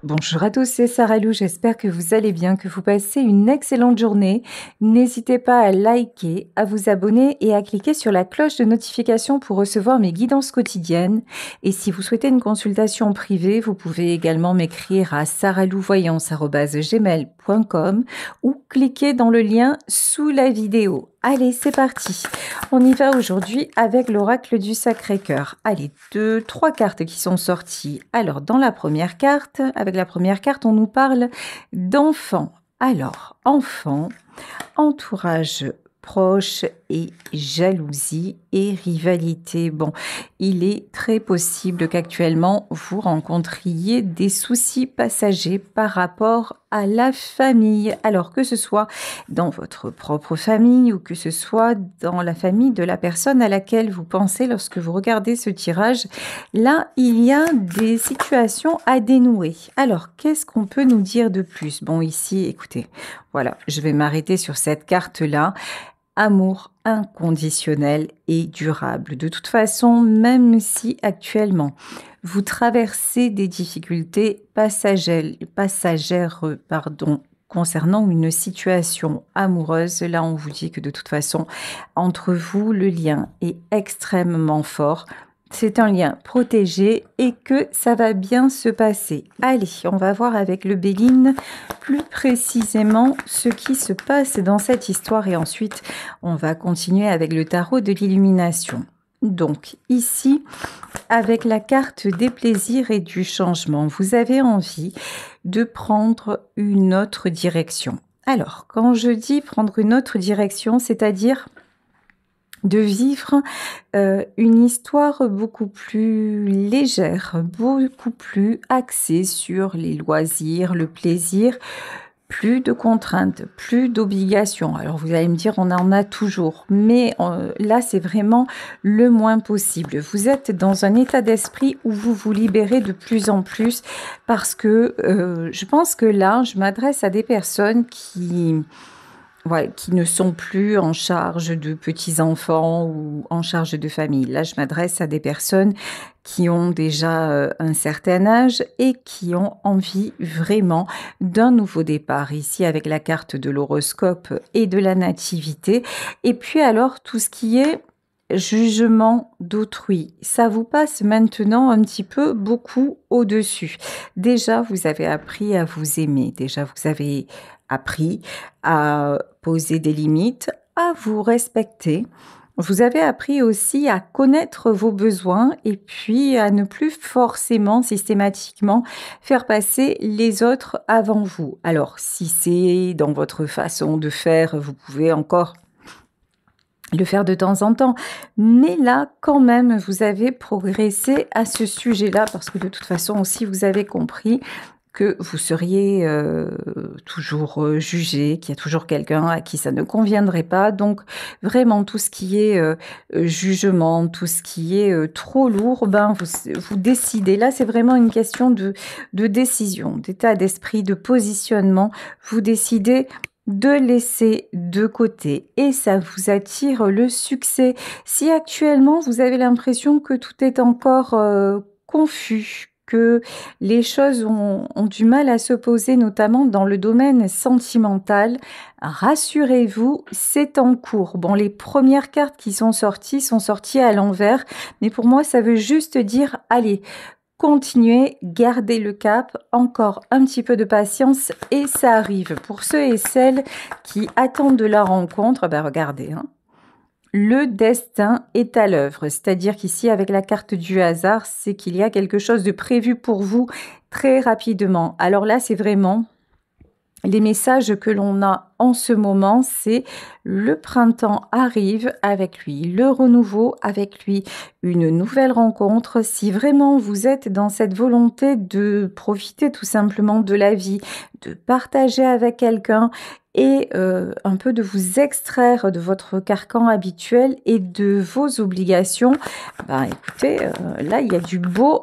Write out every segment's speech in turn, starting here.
Bonjour à tous, c'est Sarah Lou, j'espère que vous allez bien, que vous passez une excellente journée. N'hésitez pas à liker, à vous abonner et à cliquer sur la cloche de notification pour recevoir mes guidances quotidiennes. Et si vous souhaitez une consultation privée, vous pouvez également m'écrire à sarahlouvoyance@gmail.com ou cliquer dans le lien sous la vidéo. Allez, c'est parti. On y va aujourd'hui avec l'oracle du Sacré-Cœur. Allez, 3 cartes qui sont sorties. Alors, dans la première carte, avec la première carte, on nous parle d'enfants. Alors, enfants, entourage proche et jalousie et rivalité. Bon, il est très possible qu'actuellement vous rencontriez des soucis passagers par rapport à la famille. Alors que ce soit dans votre propre famille ou que ce soit dans la famille de la personne à laquelle vous pensez lorsque vous regardez ce tirage, là, il y a des situations à dénouer. Alors, qu'est-ce qu'on peut nous dire de plus? Bon, ici, écoutez, voilà, je vais m'arrêter sur cette carte-là. Amour inconditionnel et durable. De toute façon, même si actuellement vous traversez des difficultés passagères, concernant une situation amoureuse, là on vous dit que de toute façon, entre vous, le lien est extrêmement fort. C'est un lien protégé et que ça va bien se passer. Allez, on va voir avec le Béline plus précisément ce qui se passe dans cette histoire et ensuite on va continuer avec le tarot de l'illumination. Donc ici, avec la carte des plaisirs et du changement, vous avez envie de prendre une autre direction. Alors, quand je dis prendre une autre direction, c'est-à-dire de vivre une histoire beaucoup plus légère, beaucoup plus axée sur les loisirs, le plaisir, plus de contraintes, plus d'obligations. Alors vous allez me dire, on en a toujours, mais là c'est vraiment le moins possible. Vous êtes dans un état d'esprit où vous vous libérez de plus en plus parce que je pense que là, je m'adresse à des personnes qui ne sont plus en charge de petits-enfants ou en charge de famille. Là, je m'adresse à des personnes qui ont déjà un certain âge et qui ont envie vraiment d'un nouveau départ. Ici, avec la carte de l'horoscope et de la nativité. Et puis alors, tout ce qui est jugement d'autrui, ça vous passe maintenant un petit peu beaucoup au-dessus. Déjà, vous avez appris à vous aimer. Déjà, vous avez appris à poser des limites, à vous respecter. Vous avez appris aussi à connaître vos besoins et puis à ne plus forcément systématiquement faire passer les autres avant vous. Alors, si c'est dans votre façon de faire, vous pouvez encore le faire de temps en temps. Mais là, quand même, vous avez progressé à ce sujet-là parce que de toute façon aussi, vous avez compris que vous seriez toujours jugé, qu'il y a toujours quelqu'un à qui ça ne conviendrait pas. Donc, vraiment, tout ce qui est jugement, tout ce qui est trop lourd, vous décidez. Là, c'est vraiment une question de décision, d'état d'esprit, de positionnement. Vous décidez de laisser de côté et ça vous attire le succès. Si actuellement, vous avez l'impression que tout est encore confus, que les choses ont du mal à se poser, notamment dans le domaine sentimental, rassurez-vous, c'est en cours. Bon, les premières cartes qui sont sorties à l'envers, mais pour moi, ça veut juste dire, allez, continuez, gardez le cap, encore un petit peu de patience et ça arrive. Pour ceux et celles qui attendent de la rencontre, regardez, hein. Le destin est à l'œuvre, c'est-à-dire qu'ici, avec la carte du hasard, c'est qu'il y a quelque chose de prévu pour vous très rapidement. Alors là, c'est vraiment les messages que l'on a en ce moment, c'est le printemps arrive avec lui, le renouveau avec lui, une nouvelle rencontre. Si vraiment vous êtes dans cette volonté de profiter tout simplement de la vie, de partager avec quelqu'un et un peu de vous extraire de votre carcan habituel et de vos obligations, écoutez, là il y a du beau,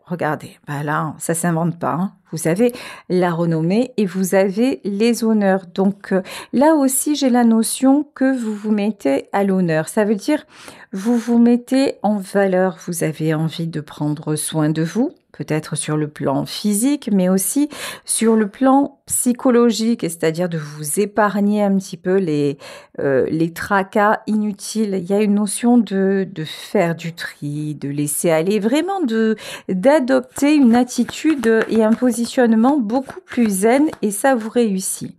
regardez, là ça s'invente pas, hein. Vous avez la renommée et vous avez les honneurs. Donc là aussi, j'ai la notion que vous vous mettez à l'honneur. Ça veut dire, vous vous mettez en valeur. Vous avez envie de prendre soin de vous, peut-être sur le plan physique, mais aussi sur le plan psychologique, c'est-à-dire de vous épargner un petit peu les tracas inutiles. Il y a une notion de faire du tri, de laisser aller, vraiment d'adopter une attitude et un positionnement beaucoup plus zen, et ça vous réussit.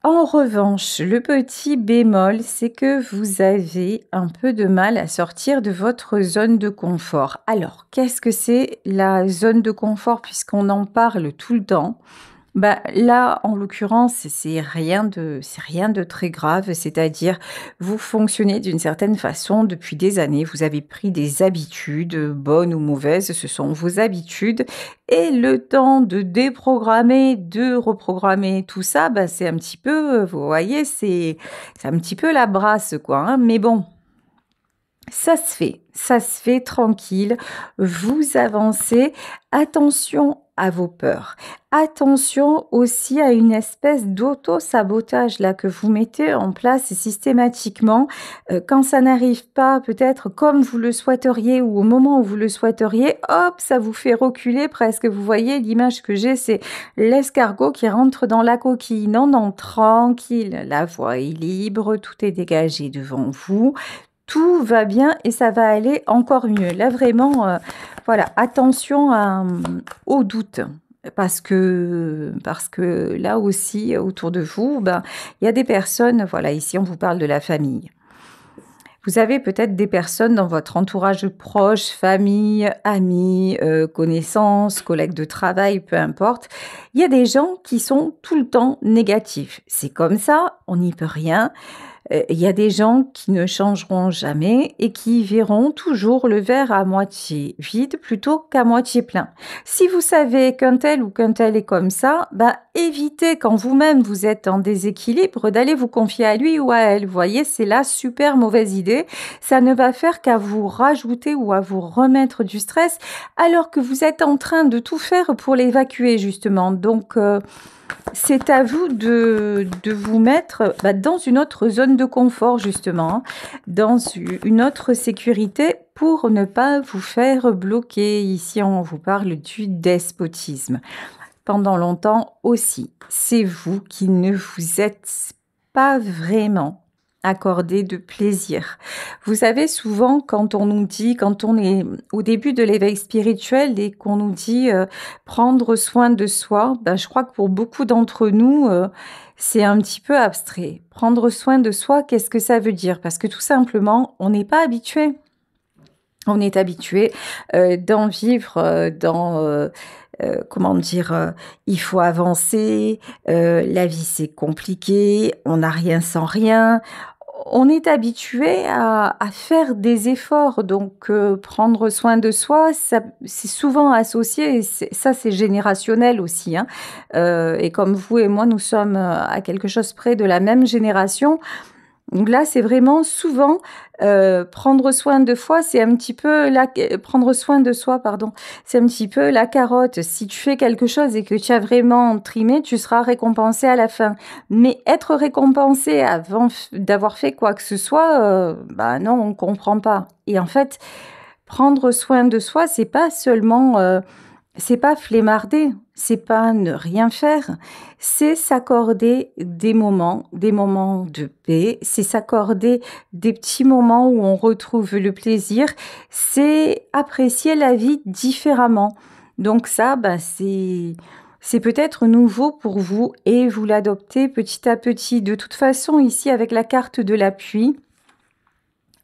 En revanche, le petit bémol, c'est que vous avez un peu de mal à sortir de votre zone de confort. Alors, qu'est-ce que c'est la zone de confort, puisqu'on en parle tout le temps? Bah, là, en l'occurrence, c'est rien de très grave, c'est-à-dire vous fonctionnez d'une certaine façon depuis des années, vous avez pris des habitudes, bonnes ou mauvaises, ce sont vos habitudes, et le temps de déprogrammer, de reprogrammer tout ça, bah, c'est un petit peu, vous voyez, c'est un petit peu la brasse, quoi, hein, mais bon. Ça se fait tranquille, vous avancez. Attention à vos peurs. Attention aussi à une espèce d'auto-sabotage là que vous mettez en place systématiquement. Quand ça n'arrive pas peut-être comme vous le souhaiteriez ou au moment où vous le souhaiteriez, hop, ça vous fait reculer presque. Vous voyez, l'image que j'ai, c'est l'escargot qui rentre dans la coquille. Non, non, tranquille, la voie est libre, tout est dégagé devant vous. Tout va bien et ça va aller encore mieux. Là, vraiment, voilà, attention aux doutes. Parce que là aussi, autour de vous, ben, il y a des personnes, voilà, ici on vous parle de la famille. Vous avez peut-être des personnes dans votre entourage proche, famille, amis, connaissances, collègues de travail, peu importe. Il y a des gens qui sont tout le temps négatifs. C'est comme ça, on n'y peut rien. Il y a des gens qui ne changeront jamais et qui verront toujours le verre à moitié vide plutôt qu'à moitié plein. Si vous savez qu'un tel ou qu'un tel est comme ça, bah, évitez quand vous-même vous êtes en déséquilibre d'aller vous confier à lui ou à elle. Vous voyez, c'est la super mauvaise idée. Ça ne va faire qu'à vous rajouter ou à vous remettre du stress alors que vous êtes en train de tout faire pour l'évacuer justement. Donc, c'est à vous de vous mettre dans une autre zone de confort, justement, hein, dans une autre sécurité pour ne pas vous faire bloquer. Ici, on vous parle du despotisme. Pendant longtemps aussi, c'est vous qui ne vous êtes pas vraiment accordé de plaisir. Vous savez, souvent, quand on nous dit, quand on est au début de l'éveil spirituel et qu'on nous dit prendre soin de soi, ben, je crois que pour beaucoup d'entre nous, c'est un petit peu abstrait. Prendre soin de soi, qu'est-ce que ça veut dire? Parce que tout simplement, on n'est pas habitué. On est habitué d'en vivre comment dire, il faut avancer, la vie c'est compliqué, on n'a rien sans rien. On est habitué à faire des efforts, donc prendre soin de soi, ça, c'est souvent associé, et ça c'est générationnel aussi, hein. Et comme vous et moi, nous sommes à quelque chose près de la même génération. Donc là, c'est vraiment souvent prendre soin de soi, c'est un petit peu prendre soin de soi, pardon, c'est un petit peu la carotte. Si tu fais quelque chose et que tu as vraiment trimé, tu seras récompensé à la fin. Mais être récompensé avant d'avoir fait quoi que ce soit, bah non, on comprend pas. Et en fait, prendre soin de soi, c'est pas seulement c'est pas flemmarder, c'est pas ne rien faire, c'est s'accorder des moments de paix, c'est s'accorder des petits moments où on retrouve le plaisir, c'est apprécier la vie différemment. Donc ça, bah, c'est peut-être nouveau pour vous et vous l'adoptez petit à petit. De toute façon, ici, avec la carte de l'appui,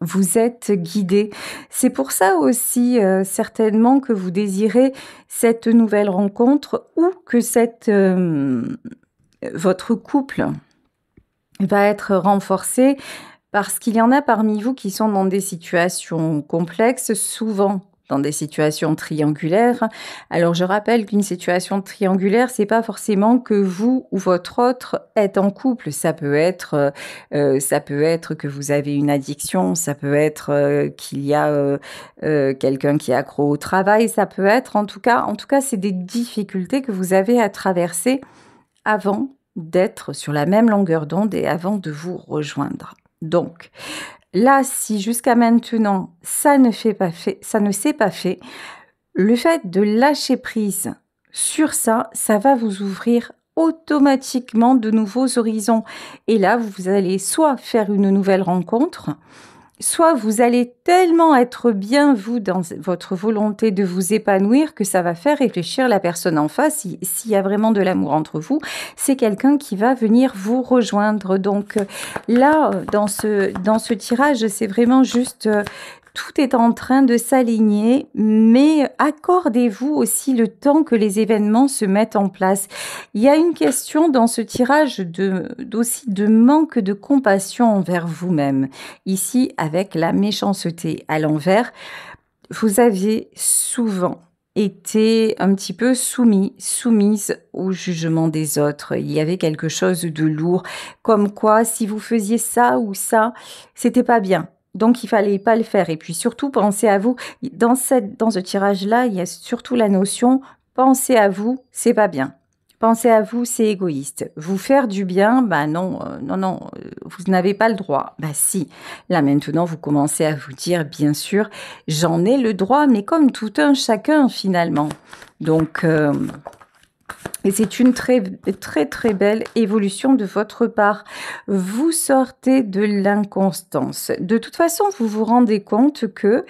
vous êtes guidé. C'est pour ça aussi certainement que vous désirez cette nouvelle rencontre ou que votre couple va être renforcé parce qu'il y en a parmi vous qui sont dans des situations complexes, souvent dans des situations triangulaires. Alors, je rappelle qu'une situation triangulaire, c'est pas forcément que vous ou votre autre êtes en couple. Ça peut être que vous avez une addiction, ça peut être qu'il y a quelqu'un qui est accro au travail, ça peut être, en tout cas, c'est des difficultés que vous avez à traverser avant d'être sur la même longueur d'onde et avant de vous rejoindre. Donc, là, si jusqu'à maintenant, ça ne s'est pas fait, le fait de lâcher prise sur ça, ça va vous ouvrir automatiquement de nouveaux horizons. Et là, vous allez soit faire une nouvelle rencontre, soit vous allez tellement être bien, vous, dans votre volonté de vous épanouir, que ça va faire réfléchir la personne en face. S'il y a vraiment de l'amour entre vous, c'est quelqu'un qui va venir vous rejoindre. Donc là, dans ce tirage, c'est vraiment juste... tout est en train de s'aligner, mais accordez-vous aussi le temps que les événements se mettent en place. Il y a une question dans ce tirage aussi de manque de compassion envers vous-même. Ici, avec la méchanceté à l'envers, vous avez souvent été un petit peu soumise au jugement des autres. Il y avait quelque chose de lourd, comme quoi si vous faisiez ça ou ça, c'était pas bien. Donc, il fallait pas le faire. Et puis, surtout, pensez à vous. Dans ce tirage-là, il y a surtout la notion, pensez à vous, c'est pas bien. Pensez à vous, c'est égoïste. Vous faire du bien, bah non, vous n'avez pas le droit. Bah si. Là, maintenant, vous commencez à vous dire, bien sûr, j'en ai le droit, mais comme tout un chacun, finalement. Donc, et c'est une très, très, très belle évolution de votre part. Vous sortez de l'inconstance. De toute façon, vous vous rendez compte que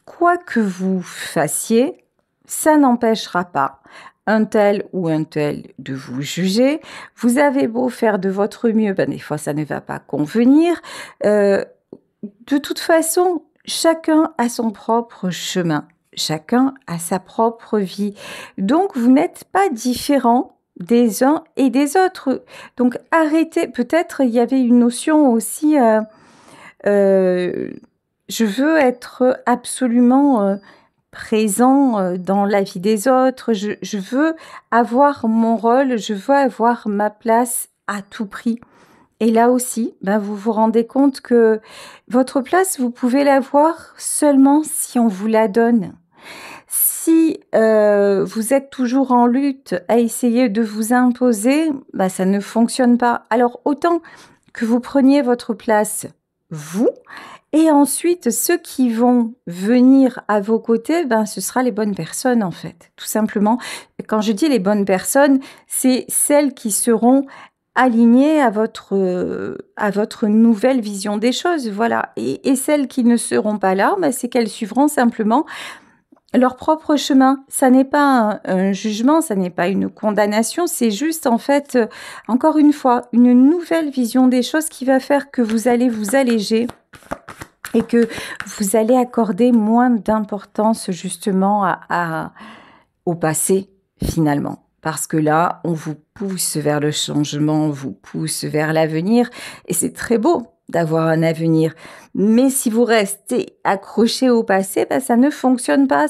quoi que vous fassiez, ça n'empêchera pas un tel ou un tel de vous juger. Vous avez beau faire de votre mieux, ben des fois ça ne va pas convenir. De toute façon, chacun a son propre chemin. Chacun a sa propre vie. Donc, vous n'êtes pas différents des uns et des autres. Donc, arrêtez. Peut-être il y avait une notion aussi, je veux être absolument présent dans la vie des autres. Je veux avoir mon rôle, je veux avoir ma place à tout prix. Et là aussi, ben vous vous rendez compte que votre place, vous pouvez l'avoir seulement si on vous la donne. Si vous êtes toujours en lutte à essayer de vous imposer, ben ça ne fonctionne pas. Alors autant que vous preniez votre place, vous, et ensuite ceux qui vont venir à vos côtés, ben ce sera les bonnes personnes en fait, tout simplement. Quand je dis les bonnes personnes, c'est celles qui seront alignées à votre nouvelle vision des choses, voilà. Et celles qui ne seront pas là, ben, c'est qu'elles suivront simplement leur propre chemin. Ça n'est pas un jugement, ça n'est pas une condamnation, c'est juste en fait, encore une fois, une nouvelle vision des choses qui va faire que vous allez vous alléger et que vous allez accorder moins d'importance justement au passé finalement. Parce que là, on vous pousse vers le changement, on vous pousse vers l'avenir et c'est très beau d'avoir un avenir. Mais si vous restez accroché au passé, ben, ça ne fonctionne pas.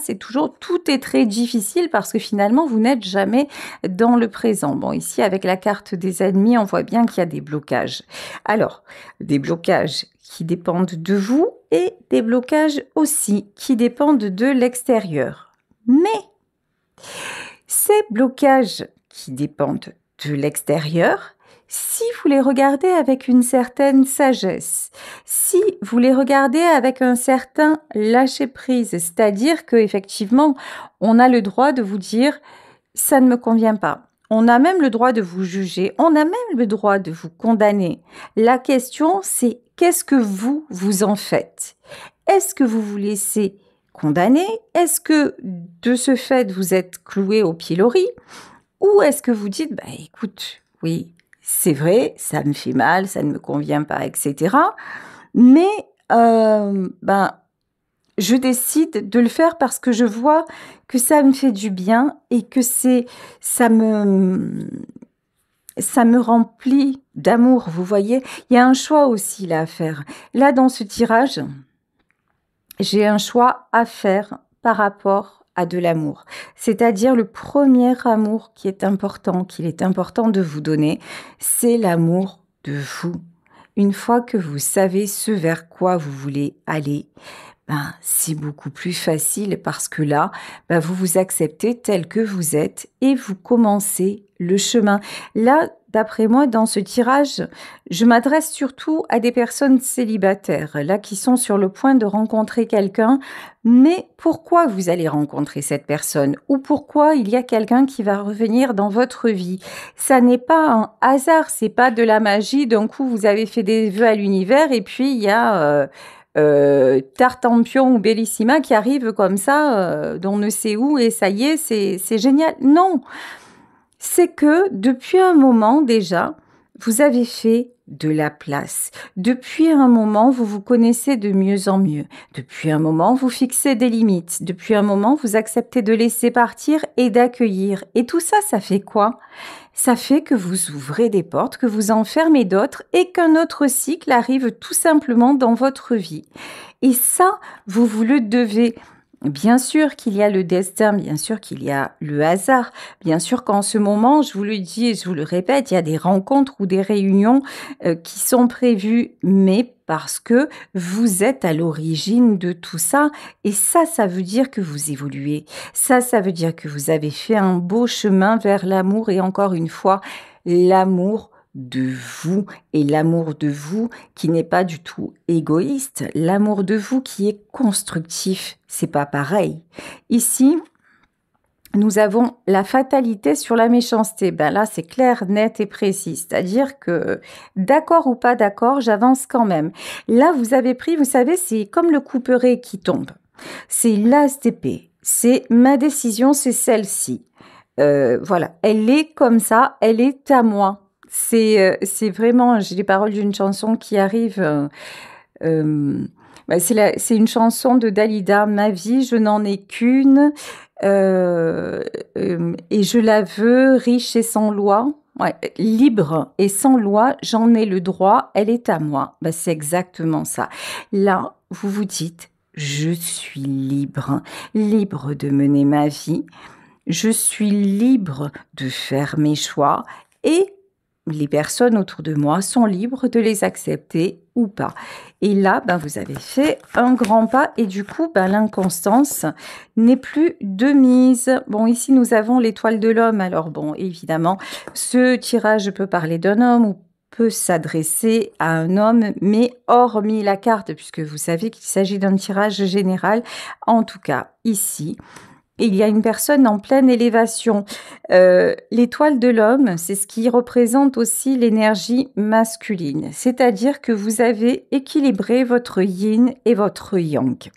Tout est très difficile parce que finalement, vous n'êtes jamais dans le présent. Bon, ici, avec la carte des ennemis, on voit bien qu'il y a des blocages. Alors, des blocages qui dépendent de vous et des blocages aussi qui dépendent de l'extérieur. Mais ces blocages qui dépendent de l'extérieur, si vous les regardez avec une certaine sagesse, si vous les regardez avec un certain lâcher-prise, c'est-à-dire qu'effectivement, on a le droit de vous dire « ça ne me convient pas ». On a même le droit de vous juger, on a même le droit de vous condamner. La question, c'est qu'est-ce que vous en faites? Est-ce que vous vous laissez condamner? Est-ce que de ce fait, vous êtes cloué au pilori? Ou est-ce que vous dites, bah, écoute, oui, c'est vrai, ça me fait mal, ça ne me convient pas, etc. Mais je décide de le faire parce que je vois que ça me fait du bien et que ça me remplit d'amour, vous voyez. Il y a un choix aussi là à faire. Là, dans ce tirage, j'ai un choix à faire par rapport à de l'amour. C'est-à-dire le premier amour qu'il est important de vous donner, c'est l'amour de vous. Une fois que vous savez ce vers quoi vous voulez aller, ben, c'est beaucoup plus facile parce que là, ben, vous vous acceptez tel que vous êtes et vous commencez le chemin. Là, d'après moi, dans ce tirage, je m'adresse surtout à des personnes célibataires, là, qui sont sur le point de rencontrer quelqu'un. Mais pourquoi vous allez rencontrer cette personne ou pourquoi il y a quelqu'un qui va revenir dans votre vie? Ça n'est pas un hasard, c'est pas de la magie. D'un coup, vous avez fait des vœux à l'univers et puis il y a Tartampion ou Bellissima qui arrive comme ça, d'on ne sait où, et ça y est, c'est génial. Non, c'est que depuis un moment déjà, vous avez fait de la place. Depuis un moment, vous vous connaissez de mieux en mieux. Depuis un moment, vous fixez des limites. Depuis un moment, vous acceptez de laisser partir et d'accueillir. Et tout ça, ça fait quoi? Ça fait que vous ouvrez des portes, que vous en fermez d'autres et qu'un autre cycle arrive tout simplement dans votre vie. Et ça, vous le devez. Bien sûr qu'il y a le destin, bien sûr qu'il y a le hasard, bien sûr qu'en ce moment, je vous le dis et je vous le répète, il y a des rencontres ou des réunions qui sont prévues, mais parce que vous êtes à l'origine de tout ça. Et ça veut dire que vous évoluez. Ça veut dire que vous avez fait un beau chemin vers l'amour et encore une fois, l'amour de vous et l'amour de vous qui n'est pas du tout égoïste, l'amour de vous qui est constructif, c'est pas pareil. Ici, nous avons la fatalité sur la méchanceté. Ben là, c'est clair, net et précis. C'est-à-dire que, d'accord ou pas d'accord, j'avance quand même. Là, vous avez pris, vous savez, c'est comme le couperet qui tombe. C'est l'as d'épée. C'est ma décision, c'est celle-ci. Voilà, elle est comme ça, elle est à moi. C'est vraiment, j'ai les paroles d'une chanson qui arrive. C'est une chanson de Dalida, Ma vie, je n'en ai qu'une, et je la veux riche et sans loi. Ouais, libre et sans loi, j'en ai le droit, elle est à moi. Ben, c'est exactement ça. Là, vous vous dites, je suis libre, libre de mener ma vie, je suis libre de faire mes choix et les personnes autour de moi sont libres de les accepter ou pas. Et là, ben, vous avez fait un grand pas et du coup, ben, l'inconstance n'est plus de mise. Bon, ici, nous avons l'étoile de l'homme. Alors bon, évidemment, ce tirage peut parler d'un homme ou peut s'adresser à un homme, mais hormis la carte, puisque vous savez qu'il s'agit d'un tirage général, en tout cas, ici, il y a une personne en pleine élévation. L'étoile de l'homme, c'est ce qui représente aussi l'énergie masculine, c'est-à-dire que vous avez équilibré votre yin et votre yang.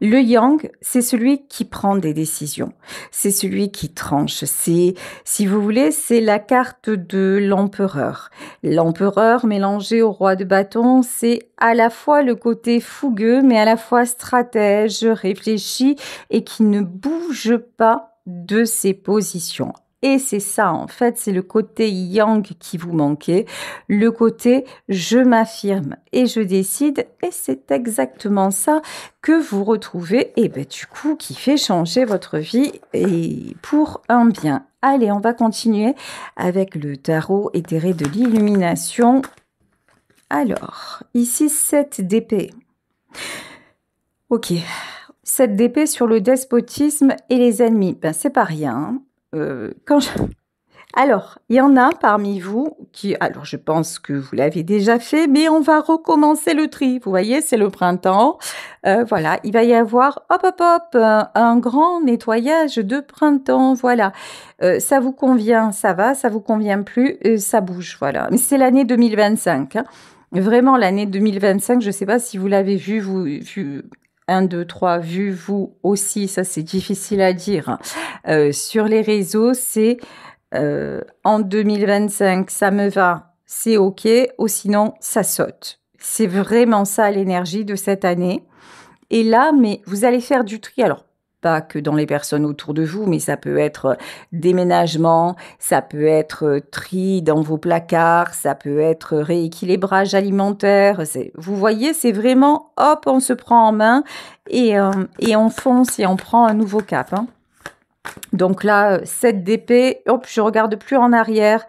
Le yang, c'est celui qui prend des décisions, c'est celui qui tranche, c'est, si vous voulez, c'est la carte de l'empereur. L'empereur mélangé au roi de bâton, c'est à la fois le côté fougueux, mais à la fois stratège, réfléchi et qui ne bouge pas de ses positions. Et c'est ça, en fait, c'est le côté yang qui vous manquait, le côté je m'affirme et je décide, et c'est exactement ça que vous retrouvez, et ben du coup, qui fait changer votre vie et pour un bien. Allez, on va continuer avec le tarot éthéré de l'illumination. Alors, ici, 7 d'épée. Ok, 7 d'épée sur le despotisme et les ennemis. Ben, c'est pas rien, hein. Alors, il y en a parmi vous qui, alors je pense que vous l'avez déjà fait, mais on va recommencer le tri. Vous voyez, c'est le printemps. Voilà, il va y avoir, un grand nettoyage de printemps. Voilà, ça vous convient, ça va, ça vous convient plus, ça bouge. Voilà, mais c'est l'année 2025. Hein. Vraiment, l'année 2025, je ne sais pas si vous l'avez vu 1, 2, 3, vu vous aussi, ça c'est difficile à dire. Sur les réseaux, c'est en 2025, ça me va, c'est OK, ou sinon, ça saute. C'est vraiment ça l'énergie de cette année. Et là, mais vous allez faire du tri. Alors, pas que dans les personnes autour de vous, mais ça peut être déménagement, ça peut être tri dans vos placards, ça peut être rééquilibrage alimentaire. Vous voyez, c'est vraiment, hop, on se prend en main et on fonce et on prend un nouveau cap. Hein. Donc là, 7 d'épée, hop, je regarde plus en arrière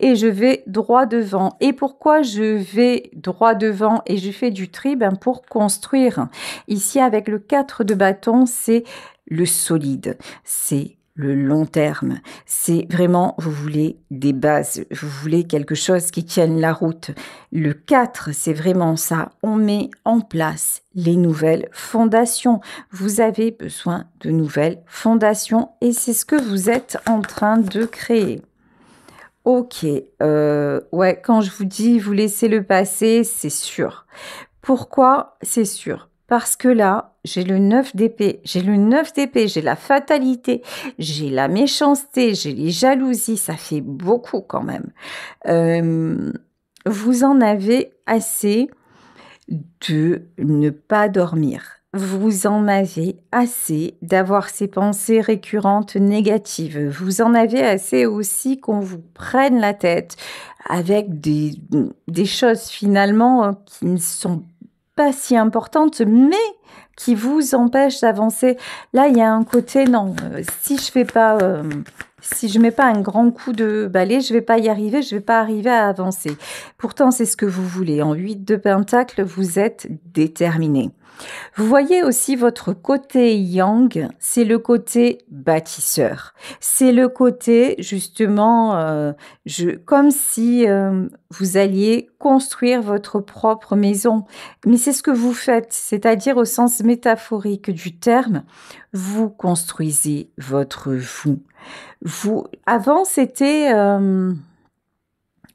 et je vais droit devant. Et pourquoi je vais droit devant et je fais du tri? Ben pour construire. Ici, avec le 4 de bâton, c'est le solide, c'est le long terme. C'est vraiment, vous voulez des bases, vous voulez quelque chose qui tienne la route. Le 4, c'est vraiment ça. On met en place les nouvelles fondations. Vous avez besoin de nouvelles fondations et c'est ce que vous êtes en train de créer. Ok, ouais, quand je vous dis vous laissez le passé, c'est sûr. Pourquoi c'est sûr? Parce que là, j'ai le 9 d'épée, j'ai le 9 d'épée, j'ai la fatalité, j'ai la méchanceté, j'ai les jalousies, ça fait beaucoup quand même. Vous en avez assez de ne pas dormir. Vous en avez assez d'avoir ces pensées récurrentes négatives. Vous en avez assez aussi qu'on vous prenne la tête avec des choses finalement qui ne sont pas si importantes, mais qui vous empêchent d'avancer. Là, il y a un côté, non, si je fais pas... si je mets pas un grand coup de balai, je vais pas y arriver, je vais pas arriver à avancer. Pourtant, c'est ce que vous voulez. En 8 de pentacle, vous êtes déterminé. Vous voyez aussi votre côté yang, c'est le côté bâtisseur. C'est le côté justement, comme si vous alliez construire votre propre maison. Mais c'est ce que vous faites, c'est-à-dire au sens métaphorique du terme, vous construisez votre vous. Avant, c'était...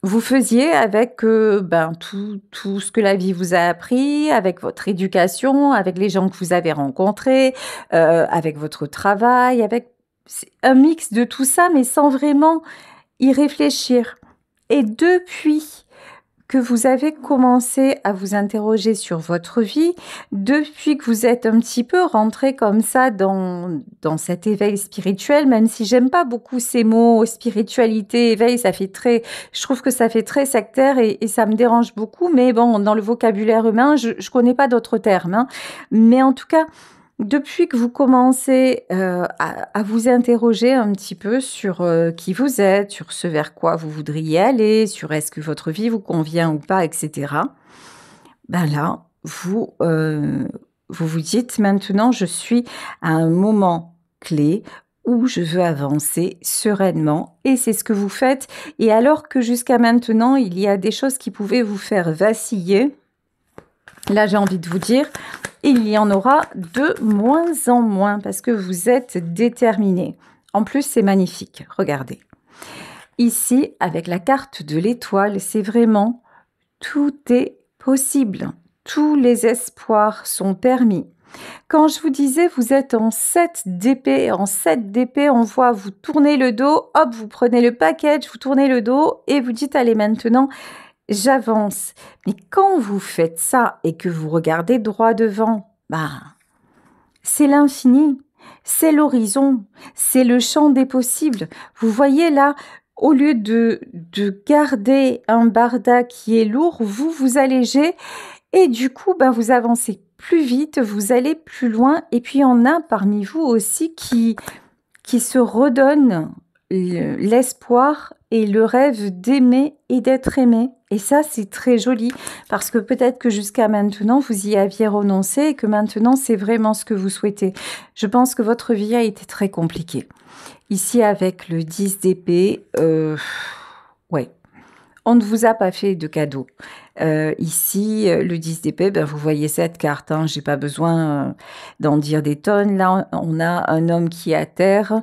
vous faisiez avec tout ce que la vie vous a appris, avec votre éducation, avec les gens que vous avez rencontrés, avec votre travail, avec un mix de tout ça, mais sans vraiment y réfléchir. Et depuis que vous avez commencé à vous interroger sur votre vie, depuis que vous êtes un petit peu rentré comme ça dans cet éveil spirituel, même si j'aime pas beaucoup ces mots, spiritualité, éveil, je trouve que ça fait très sectaire et ça me dérange beaucoup, mais bon, dans le vocabulaire humain, je connais pas d'autres termes, hein. Mais en tout cas, depuis que vous commencez à vous interroger un petit peu sur qui vous êtes, sur ce vers quoi vous voudriez aller, sur est-ce que votre vie vous convient ou pas, etc. Ben là, vous dites maintenant, je suis à un moment clé où je veux avancer sereinement et c'est ce que vous faites. Et alors que jusqu'à maintenant, il y a des choses qui pouvaient vous faire vaciller, là j'ai envie de vous dire, il y en aura de moins en moins parce que vous êtes déterminé. En plus, c'est magnifique. Regardez. Ici, avec la carte de l'étoile, c'est vraiment tout est possible. Tous les espoirs sont permis. Quand je vous disais, vous êtes en 7 d'épée. En 7 d'épée, on voit, vous tournez le dos, hop, vous prenez le package, vous tournez le dos et vous dites, allez, maintenant, j'avance. Mais quand vous faites ça et que vous regardez droit devant, c'est l'infini, c'est l'horizon, c'est le champ des possibles. Vous voyez là, au lieu de garder un barda qui est lourd, vous allégez et du coup, vous avancez plus vite, vous allez plus loin. Et puis, il y en a parmi vous aussi qui se redonnent l'espoir et le rêve d'aimer et d'être aimé. Et ça, c'est très joli parce que peut-être que jusqu'à maintenant, vous y aviez renoncé et que maintenant, c'est vraiment ce que vous souhaitez. Je pense que votre vie a été très compliquée. Ici, avec le 10 d'épée, ouais, on ne vous a pas fait de cadeau. Ici, le 10 d'épée, vous voyez cette carte, hein, j'ai pas besoin d'en dire des tonnes. Là, on a un homme qui est à terre,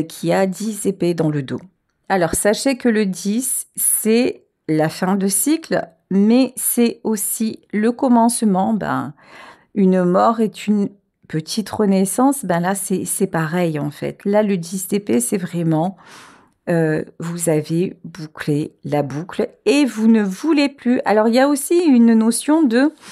qui a 10 épées dans le dos. Alors, sachez que le 10, c'est la fin de cycle, mais c'est aussi le commencement. Une mort est une petite renaissance. Là, c'est pareil, en fait. Là, le 10 d'épée, c'est vraiment... vous avez bouclé la boucle et vous ne voulez plus. Alors, il y a aussi une notion de «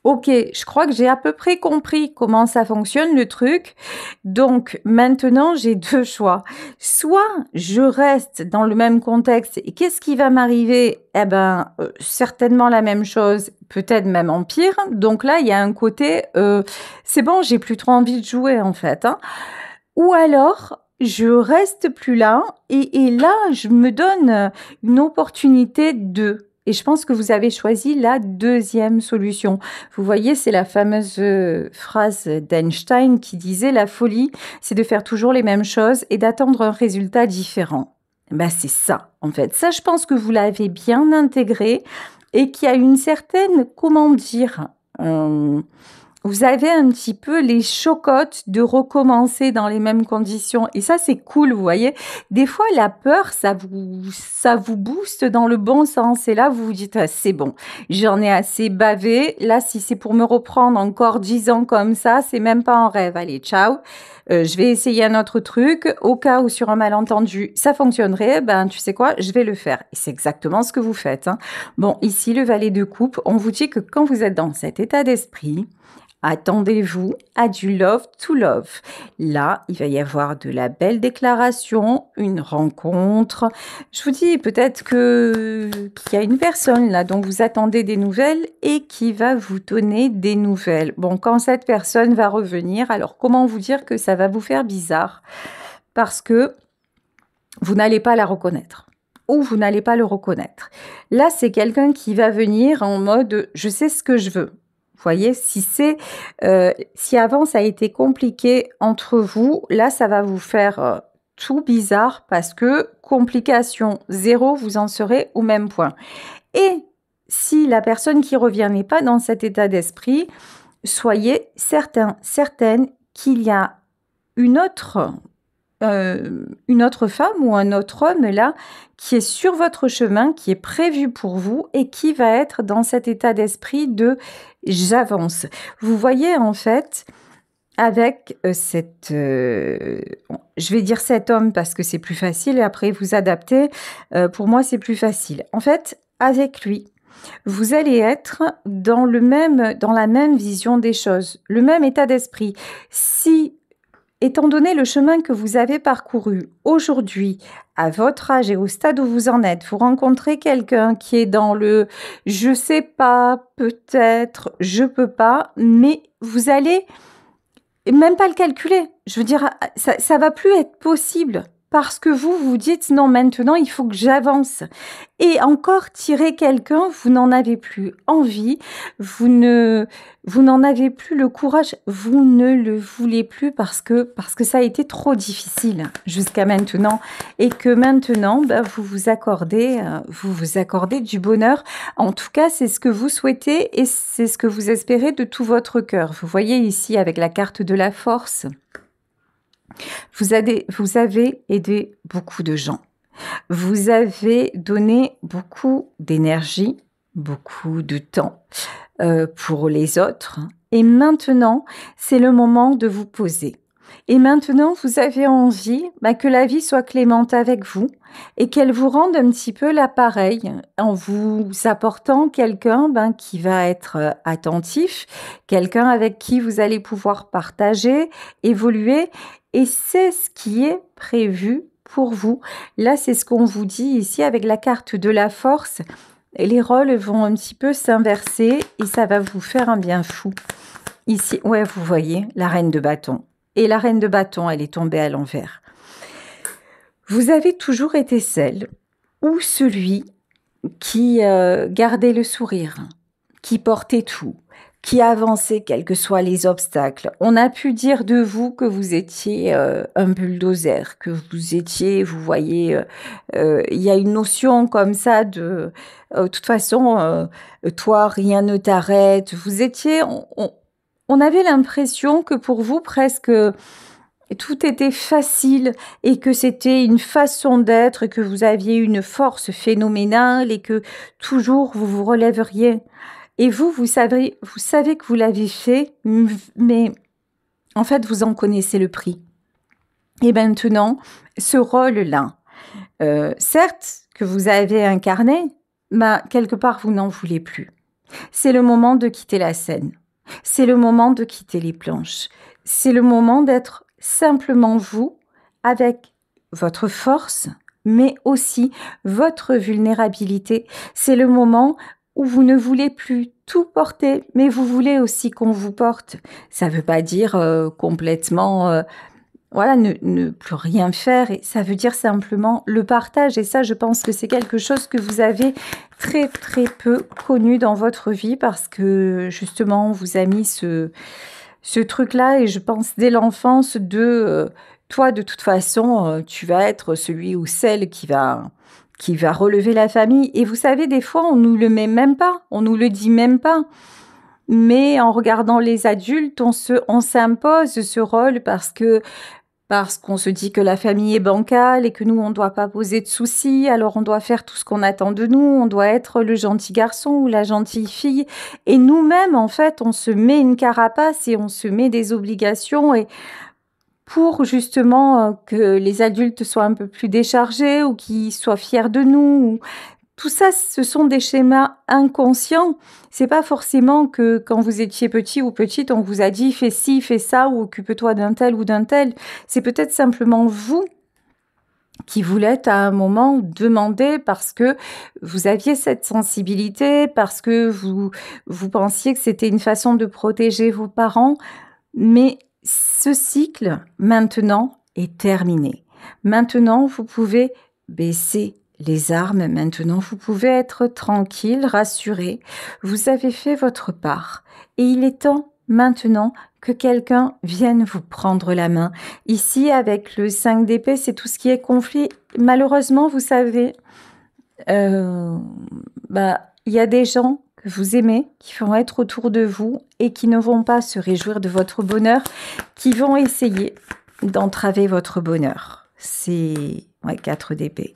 Ok, je crois que j'ai à peu près compris comment ça fonctionne le truc. Donc, maintenant, j'ai deux choix. Soit je reste dans le même contexte et qu'est-ce qui va m'arriver? Certainement la même chose, peut-être même en pire. Donc là, il y a un côté « C'est bon, j'ai plus trop envie de jouer en fait. » Ou alors... je reste plus là et là, je me donne une opportunité de. Et je pense que vous avez choisi la deuxième solution. Vous voyez, c'est la fameuse phrase d'Einstein qui disait la folie, c'est de faire toujours les mêmes choses et d'attendre un résultat différent. Ben, c'est ça, en fait. Ça, je pense que vous l'avez bien intégré et qu'il y a une certaine, comment dire, vous avez un petit peu les chocottes de recommencer dans les mêmes conditions. Et ça, c'est cool, vous voyez. Des fois, la peur, ça vous booste dans le bon sens. Et là, vous vous dites, ah, c'est bon, j'en ai assez bavé. Là, si c'est pour me reprendre encore 10 ans comme ça, c'est même pas un rêve. Allez, ciao. Je vais essayer un autre truc. Au cas où sur un malentendu, ça fonctionnerait, ben, tu sais quoi, je vais le faire. Et c'est exactement ce que vous faites, hein. Bon, ici, le valet de coupe, on vous dit que quand vous êtes dans cet état d'esprit, attendez-vous à du love to love. Là, il va y avoir de la belle déclaration, une rencontre. Je vous dis peut-être qu'il y a une personne là dont vous attendez des nouvelles et qui va vous donner des nouvelles. Bon, quand cette personne va revenir, alors comment vous dire que ça va vous faire bizarre? Parce que vous n'allez pas la reconnaître. Ou vous n'allez pas le reconnaître. Là, c'est quelqu'un qui va venir en mode « je sais ce que je veux ». Vous voyez, si avant ça a été compliqué entre vous, là, ça va vous faire tout bizarre parce que complication zéro, vous en serez au même point. Et si la personne qui revient n'est pas dans cet état d'esprit, soyez certaine qu'il y a une autre femme ou un autre homme là qui est sur votre chemin, qui est prévu pour vous et qui va être dans cet état d'esprit de j'avance. Vous voyez en fait avec je vais dire cet homme parce que c'est plus facile et après vous adaptez, pour moi c'est plus facile. En fait, avec lui, vous allez être dans la même vision des choses, le même état d'esprit. Si étant donné le chemin que vous avez parcouru aujourd'hui, à votre âge et au stade où vous en êtes, vous rencontrez quelqu'un qui est dans le « je sais pas, peut-être, je peux pas », mais vous allez même pas le calculer. Je veux dire, ça va plus être possible parce que vous vous dites « non, maintenant, il faut que j'avance ». Et encore tirer quelqu'un, vous n'en avez plus envie, vous n'en avez plus le courage, vous ne le voulez plus parce que ça a été trop difficile jusqu'à maintenant et que maintenant, ben, vous vous accordez du bonheur. En tout cas, c'est ce que vous souhaitez et c'est ce que vous espérez de tout votre cœur. Vous voyez ici avec la carte de la force, vous avez aidé beaucoup de gens. Vous avez donné beaucoup d'énergie, beaucoup de temps pour les autres. Et maintenant, c'est le moment de vous poser. Et maintenant, vous avez envie que la vie soit clémente avec vous et qu'elle vous rende un petit peu l'appareil en vous apportant quelqu'un qui va être attentif, quelqu'un avec qui vous allez pouvoir partager, évoluer. Et c'est ce qui est prévu pour vous. Là, c'est ce qu'on vous dit ici avec la carte de la force. Les rôles vont un petit peu s'inverser et ça va vous faire un bien fou. Ici, ouais, vous voyez, la reine de bâton. Et la reine de bâton, elle est tombée à l'envers. Vous avez toujours été celle ou celui qui gardait le sourire, qui portait tout, qui avançait quels que soient les obstacles. On a pu dire de vous que vous étiez un bulldozer, que vous étiez, vous voyez, il y a une notion comme ça de toute façon, toi, rien ne t'arrête. Vous étiez, on avait l'impression que pour vous, presque, tout était facile et que c'était une façon d'être, que vous aviez une force phénoménale et que toujours vous vous relèveriez. Et vous savez que vous l'avez fait, mais en fait, vous en connaissez le prix. Et maintenant, ce rôle-là, certes que vous avez incarné, mais quelque part, vous n'en voulez plus. C'est le moment de quitter la scène. C'est le moment de quitter les planches. C'est le moment d'être simplement vous, avec votre force, mais aussi votre vulnérabilité. C'est le moment où vous ne voulez plus tout porter, mais vous voulez aussi qu'on vous porte. Ça ne veut pas dire complètement voilà, ne plus rien faire. Et ça veut dire simplement le partage. Et ça, je pense que c'est quelque chose que vous avez très, très peu connu dans votre vie parce que, justement, on vous a mis ce truc-là. Et je pense dès l'enfance toi, de toute façon, tu vas être celui ou celle qui va relever la famille. Et vous savez, des fois, on nous le met même pas. On nous le dit même pas. Mais en regardant les adultes, on s'impose ce rôle parce qu'on se dit que la famille est bancale et que nous, on ne doit pas poser de soucis, alors on doit faire tout ce qu'on attend de nous, on doit être le gentil garçon ou la gentille fille. Et nous-mêmes, en fait, on se met une carapace et on se met des obligations et pour justement que les adultes soient un peu plus déchargés ou qu'ils soient fiers de nous. Tout ça, ce sont des schémas inconscients. C'est pas forcément que quand vous étiez petit ou petite, on vous a dit fais ci, fais ça ou occupe-toi d'un tel ou d'un tel. C'est peut-être simplement vous qui vous l'êtes à un moment demandé parce que vous aviez cette sensibilité, parce que vous pensiez que c'était une façon de protéger vos parents. Mais ce cycle, maintenant, est terminé. Maintenant, vous pouvez baisser les armes. Maintenant, vous pouvez être tranquille, rassuré. Vous avez fait votre part. Et il est temps, maintenant, que quelqu'un vienne vous prendre la main. Ici, avec le 5 d'épée, c'est tout ce qui est conflit. Malheureusement, vous savez, il y a des gens que vous aimez, qui vont être autour de vous et qui ne vont pas se réjouir de votre bonheur, qui vont essayer d'entraver votre bonheur. C'est 4 d'épée.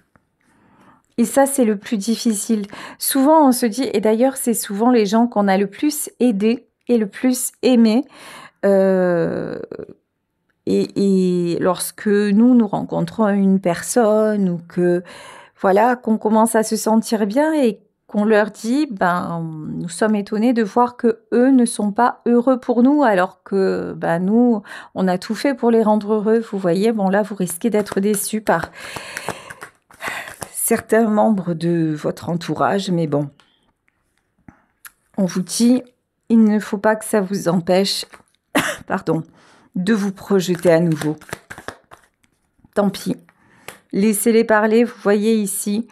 Et ça, c'est le plus difficile. Souvent, on se dit, et d'ailleurs, c'est souvent les gens qu'on a le plus aidés et le plus aimés. Et lorsque nous rencontrons une personne ou que voilà, qu'on commence à se sentir bien et qu'on leur dit, nous sommes étonnés de voir que eux ne sont pas heureux pour nous, alors que nous, on a tout fait pour les rendre heureux. Vous voyez, là, vous risquez d'être déçus par certains membres de votre entourage, mais bon, on vous dit, il ne faut pas que ça vous empêche, de vous projeter à nouveau. Tant pis. Laissez-les parler, vous voyez ici,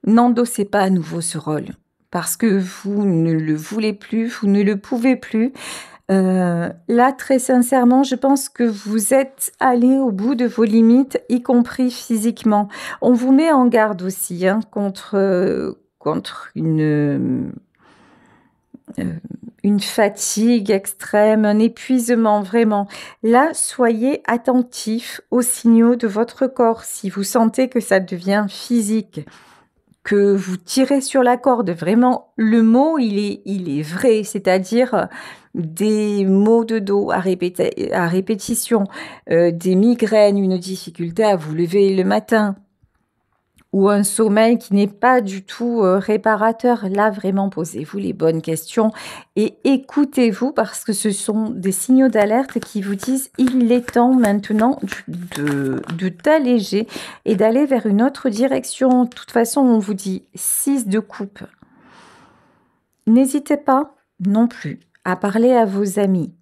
n'endossez pas à nouveau ce rôle, parce que vous ne le voulez plus, vous ne le pouvez plus. Là, très sincèrement, je pense que vous êtes allé au bout de vos limites, y compris physiquement. On vous met en garde aussi contre une fatigue extrême, un épuisement vraiment. Là, soyez attentifs aux signaux de votre corps. Si vous sentez que ça devient physique, que vous tirez sur la corde, vraiment, le mot, il est vrai, c'est-à-dire des maux de dos à répétition, des migraines, une difficulté à vous lever le matin, ou un sommeil qui n'est pas du tout réparateur. Là, vraiment, posez-vous les bonnes questions et écoutez-vous parce que ce sont des signaux d'alerte qui vous disent il est temps maintenant de t'alléger et d'aller vers une autre direction. De toute façon, on vous dit 6 de coupe. N'hésitez pas non plus à parler à vos amis.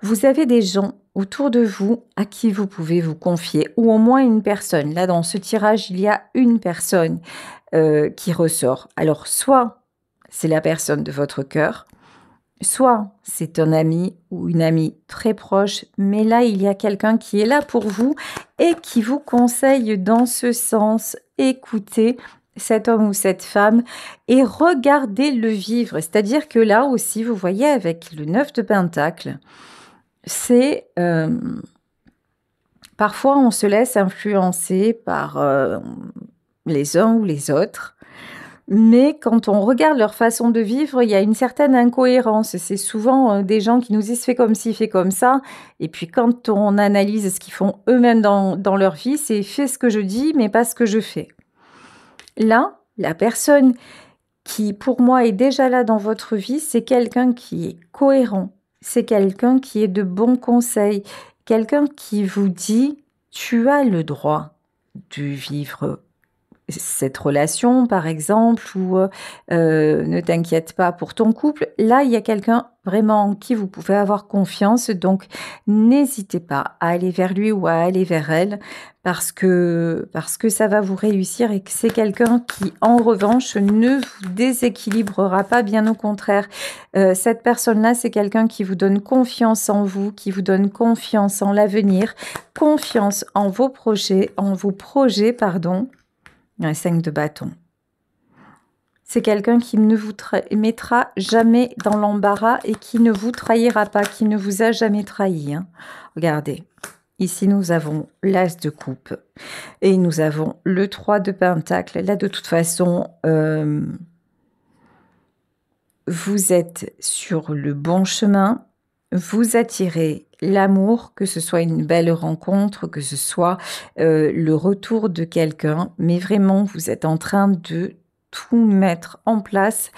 Vous avez des gens autour de vous à qui vous pouvez vous confier, ou au moins une personne. Là, dans ce tirage, il y a une personne qui ressort. Alors, soit c'est la personne de votre cœur, soit c'est un ami ou une amie très proche, mais là, il y a quelqu'un qui est là pour vous et qui vous conseille dans ce sens. Écoutez cet homme ou cette femme et regardez-le vivre. C'est-à-dire que là aussi, vous voyez avec le 9 de Pentacle, c'est parfois on se laisse influencer par les uns ou les autres, mais quand on regarde leur façon de vivre, il y a une certaine incohérence. C'est souvent des gens qui nous disent fais comme ci, fais comme ça, et puis quand on analyse ce qu'ils font eux-mêmes dans leur vie, c'est fais ce que je dis, mais pas ce que je fais. Là, la personne qui, pour moi, est déjà là dans votre vie, c'est quelqu'un qui est cohérent. C'est quelqu'un qui est de bons conseils. Quelqu'un qui vous dit, tu as le droit de vivre cette relation, par exemple, ou ne t'inquiète pas pour ton couple. Là, il y a quelqu'un vraiment en qui vous pouvez avoir confiance, donc n'hésitez pas à aller vers lui ou à aller vers elle parce que ça va vous réussir et que c'est quelqu'un qui, en revanche, ne vous déséquilibrera pas, bien au contraire. Cette personne-là, c'est quelqu'un qui vous donne confiance en vous, qui vous donne confiance en l'avenir, confiance en vos projets, pardon. Un 5 de bâton. C'est quelqu'un qui ne vous mettra jamais dans l'embarras et qui ne vous trahira pas, qui ne vous a jamais trahi. Hein. Regardez, ici nous avons l'as de coupe et nous avons le 3 de pentacle. Là, de toute façon, vous êtes sur le bon chemin. Vous attirez l'amour, que ce soit une belle rencontre, que ce soit le retour de quelqu'un, mais vraiment, vous êtes en train de tout mettre en place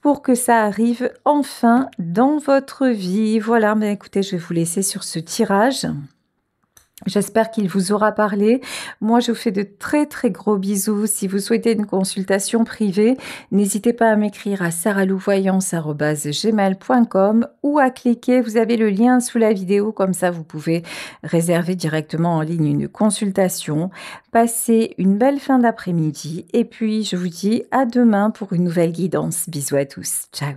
pour que ça arrive enfin dans votre vie. Voilà, mais écoutez, je vais vous laisser sur ce tirage. J'espère qu'il vous aura parlé. Moi, je vous fais de très très gros bisous. Si vous souhaitez une consultation privée, n'hésitez pas à m'écrire à saralouvoyance@gmail.com ou à cliquer. Vous avez le lien sous la vidéo. Comme ça, vous pouvez réserver directement en ligne une consultation. Passez une belle fin d'après-midi. Et puis, je vous dis à demain pour une nouvelle guidance. Bisous à tous. Ciao.